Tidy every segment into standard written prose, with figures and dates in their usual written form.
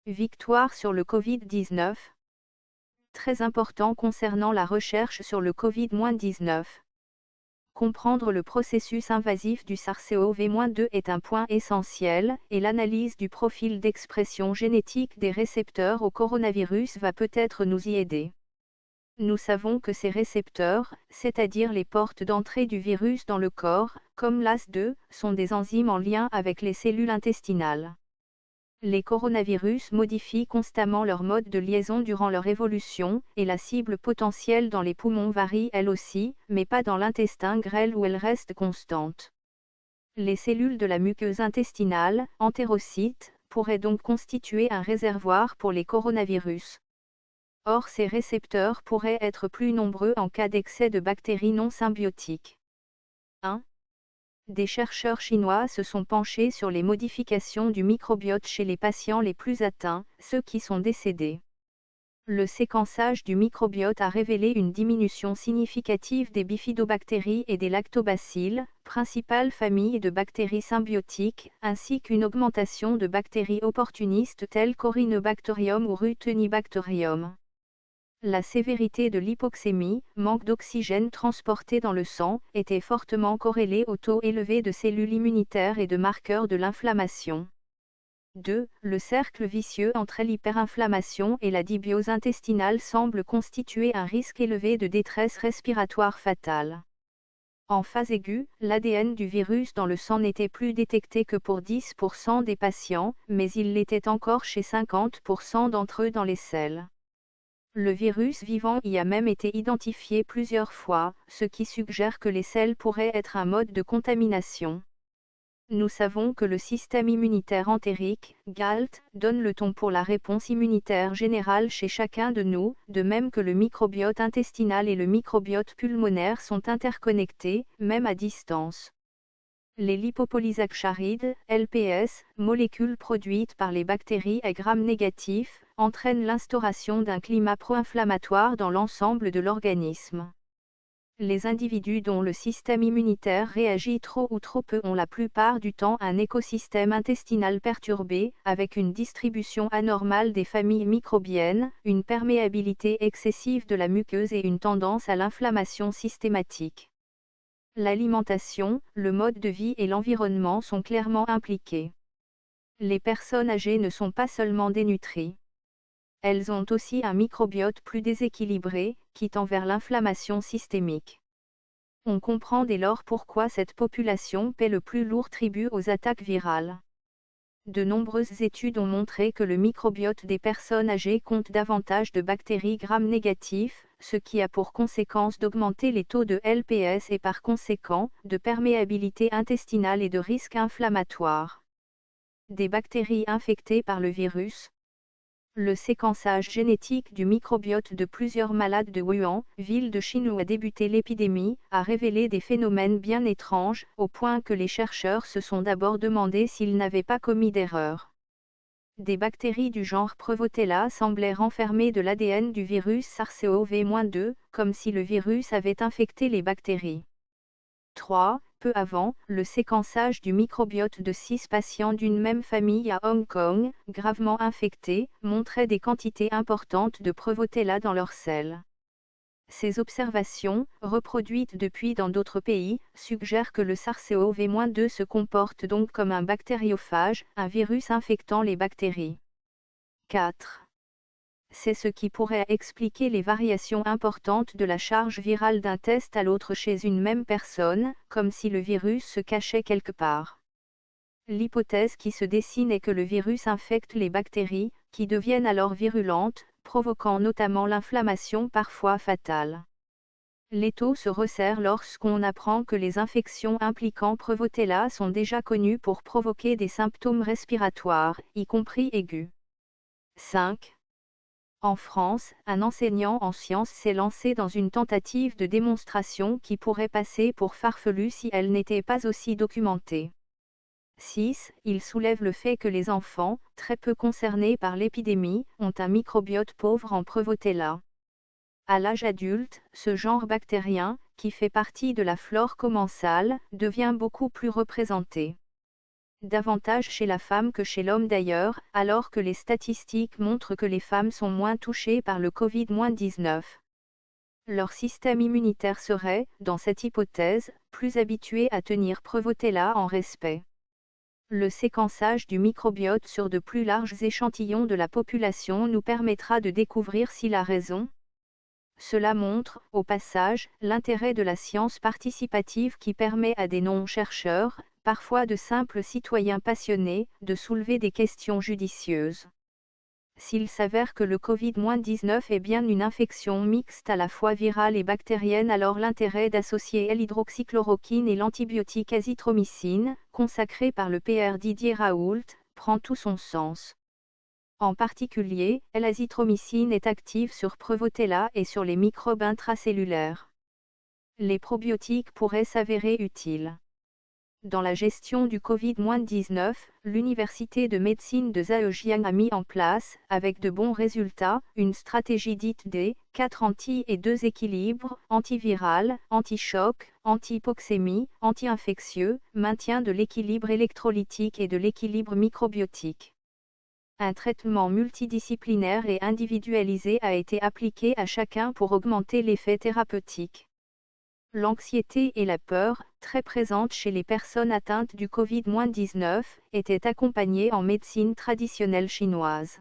Victoire sur le Covid-19. Très important concernant la recherche sur le Covid-19. Comprendre le processus invasif du SARS-CoV-2 est un point essentiel, et l'analyse du profil d'expression génétique des récepteurs au coronavirus va peut-être nous y aider. Nous savons que ces récepteurs, c'est-à-dire les portes d'entrée du virus dans le corps, comme l'AS2, sont des enzymes en lien avec les cellules intestinales. Les coronavirus modifient constamment leur mode de liaison durant leur évolution, et la cible potentielle dans les poumons varie elle aussi, mais pas dans l'intestin grêle où elle reste constante. Les cellules de la muqueuse intestinale, entérocytes, pourraient donc constituer un réservoir pour les coronavirus. Or ces récepteurs pourraient être plus nombreux en cas d'excès de bactéries non symbiotiques. 1. Des chercheurs chinois se sont penchés sur les modifications du microbiote chez les patients les plus atteints, ceux qui sont décédés. Le séquençage du microbiote a révélé une diminution significative des bifidobactéries et des lactobacilles, principales familles de bactéries symbiotiques, ainsi qu'une augmentation de bactéries opportunistes telles qu'Orinobacterium ou Ruthenibacterium. La sévérité de l'hypoxémie, manque d'oxygène transporté dans le sang, était fortement corrélée au taux élevé de cellules immunitaires et de marqueurs de l'inflammation. 2. Le cercle vicieux entre l'hyperinflammation et la dybiose intestinale semble constituer un risque élevé de détresse respiratoire fatale. En phase aiguë, l'ADN du virus dans le sang n'était plus détecté que pour 10% des patients, mais il l'était encore chez 50% d'entre eux dans les selles. Le virus vivant y a même été identifié plusieurs fois, ce qui suggère que les selles pourraient être un mode de contamination. Nous savons que le système immunitaire entérique, GALT, donne le ton pour la réponse immunitaire générale chez chacun de nous, de même que le microbiote intestinal et le microbiote pulmonaire sont interconnectés, même à distance. Les lipopolysaccharides, LPS, molécules produites par les bactéries à Gram-négatif, entraînent l'instauration d'un climat pro-inflammatoire dans l'ensemble de l'organisme. Les individus dont le système immunitaire réagit trop ou trop peu ont la plupart du temps un écosystème intestinal perturbé, avec une distribution anormale des familles microbiennes, une perméabilité excessive de la muqueuse et une tendance à l'inflammation systématique. L'alimentation, le mode de vie et l'environnement sont clairement impliqués. Les personnes âgées ne sont pas seulement dénutries. Elles ont aussi un microbiote plus déséquilibré, qui tend vers l'inflammation systémique. On comprend dès lors pourquoi cette population paie le plus lourd tribut aux attaques virales. De nombreuses études ont montré que le microbiote des personnes âgées compte davantage de bactéries gram-négatifs, ce qui a pour conséquence d'augmenter les taux de LPS et par conséquent, de perméabilité intestinale et de risque inflammatoire. Des bactéries infectées par le virus. Le séquençage génétique du microbiote de plusieurs malades de Wuhan, ville de Chine où a débuté l'épidémie, a révélé des phénomènes bien étranges, au point que les chercheurs se sont d'abord demandé s'ils n'avaient pas commis d'erreur. Des bactéries du genre Prevotella semblaient renfermer de l'ADN du virus SARS-CoV-2, comme si le virus avait infecté les bactéries. 3. Peu avant, le séquençage du microbiote de 6 patients d'une même famille à Hong Kong, gravement infectés, montrait des quantités importantes de Prevotella dans leurs selles. Ces observations, reproduites depuis dans d'autres pays, suggèrent que le SARS-CoV-2 se comporte donc comme un bactériophage, un virus infectant les bactéries. 4. C'est ce qui pourrait expliquer les variations importantes de la charge virale d'un test à l'autre chez une même personne, comme si le virus se cachait quelque part. L'hypothèse qui se dessine est que le virus infecte les bactéries, qui deviennent alors virulentes, provoquant notamment l'inflammation parfois fatale. L'étau se resserre lorsqu'on apprend que les infections impliquant Prevotella sont déjà connues pour provoquer des symptômes respiratoires, y compris aigus. 5. En France, un enseignant en sciences s'est lancé dans une tentative de démonstration qui pourrait passer pour farfelue si elle n'était pas aussi documentée. 6. Il soulève le fait que les enfants, très peu concernés par l'épidémie, ont un microbiote pauvre en Prevotella. À l'âge adulte, ce genre bactérien, qui fait partie de la flore commensale, devient beaucoup plus représenté. davantage chez la femme que chez l'homme d'ailleurs, alors que les statistiques montrent que les femmes sont moins touchées par le Covid-19. Leur système immunitaire serait, dans cette hypothèse, plus habitué à tenir Prevotella en respect. Le séquençage du microbiote sur de plus larges échantillons de la population nous permettra de découvrir s'il a raison. Cela montre, au passage, l'intérêt de la science participative qui permet à des non-chercheurs, parfois de simples citoyens passionnés, de soulever des questions judicieuses. S'il s'avère que le Covid-19 est bien une infection mixte à la fois virale et bactérienne, alors l'intérêt d'associer l'hydroxychloroquine et l'antibiotique azithromycine, consacré par le Pr Didier Raoult, prend tout son sens. En particulier, l'azithromycine est active sur Prevotella et sur les microbes intracellulaires. Les probiotiques pourraient s'avérer utiles. Dans la gestion du Covid-19, l'Université de médecine de Zhejiang a mis en place, avec de bons résultats, une stratégie dite des 4 anti et 2 équilibres, antiviral, anti-choc, anti-hypoxémie, anti-infectieux, maintien de l'équilibre électrolytique et de l'équilibre microbiotique. Un traitement multidisciplinaire et individualisé a été appliqué à chacun pour augmenter l'effet thérapeutique. L'anxiété et la peur, très présentes chez les personnes atteintes du Covid-19, étaient accompagnées en médecine traditionnelle chinoise.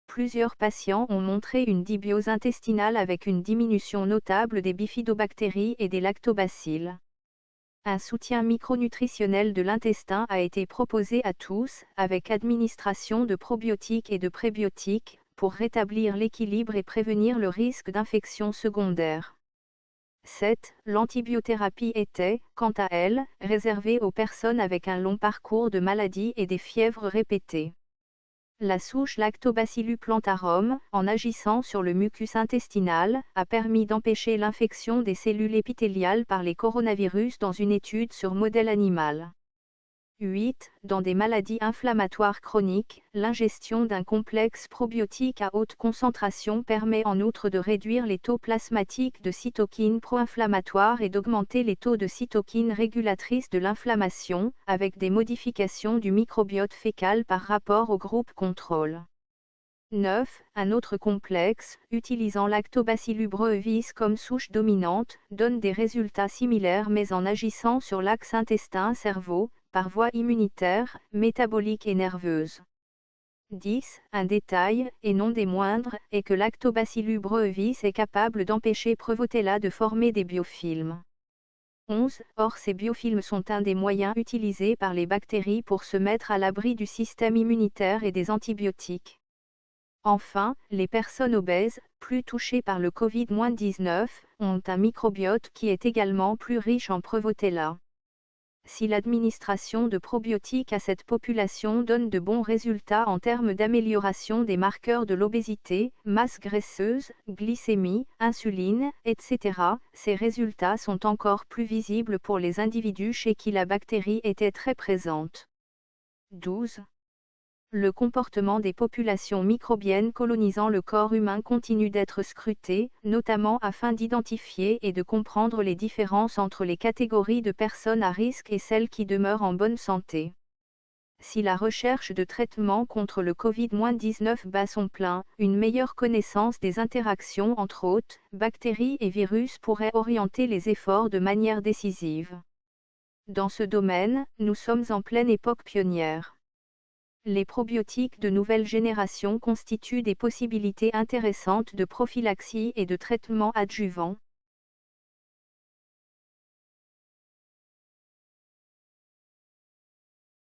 Plusieurs patients ont montré une dybiose intestinale avec une diminution notable des bifidobactéries et des lactobacilles. Un soutien micronutritionnel de l'intestin a été proposé à tous, avec administration de probiotiques et de prébiotiques, pour rétablir l'équilibre et prévenir le risque d'infection secondaire. 7. L'antibiothérapie était, quant à elle, réservée aux personnes avec un long parcours de maladie et des fièvres répétées. La souche Lactobacillus plantarum, en agissant sur le mucus intestinal, a permis d'empêcher l'infection des cellules épithéliales par les coronavirus dans une étude sur modèle animal. 8. Dans des maladies inflammatoires chroniques, l'ingestion d'un complexe probiotique à haute concentration permet en outre de réduire les taux plasmatiques de cytokines pro-inflammatoires et d'augmenter les taux de cytokines régulatrices de l'inflammation, avec des modifications du microbiote fécal par rapport au groupe contrôle. 9. Un autre complexe, utilisant Lactobacillus brevis comme souche dominante, donne des résultats similaires mais en agissant sur l'axe intestin-cerveau, par voie immunitaire, métabolique et nerveuse. 10. Un détail, et non des moindres, est que Lactobacillus brevis est capable d'empêcher Prevotella de former des biofilms. 11. Or ces biofilms sont un des moyens utilisés par les bactéries pour se mettre à l'abri du système immunitaire et des antibiotiques. Enfin, les personnes obèses, plus touchées par le Covid-19, ont un microbiote qui est également plus riche en Prevotella. Si l'administration de probiotiques à cette population donne de bons résultats en termes d'amélioration des marqueurs de l'obésité, masse graisseuse, glycémie, insuline, etc., ces résultats sont encore plus visibles pour les individus chez qui la bactérie était très présente. 12. Le comportement des populations microbiennes colonisant le corps humain continue d'être scruté, notamment afin d'identifier et de comprendre les différences entre les catégories de personnes à risque et celles qui demeurent en bonne santé. Si la recherche de traitements contre le Covid-19 bat son plein, une meilleure connaissance des interactions entre hôtes, bactéries et virus pourrait orienter les efforts de manière décisive. Dans ce domaine, nous sommes en pleine époque pionnière. Les probiotiques de nouvelle génération constituent des possibilités intéressantes de prophylaxie et de traitement adjuvant.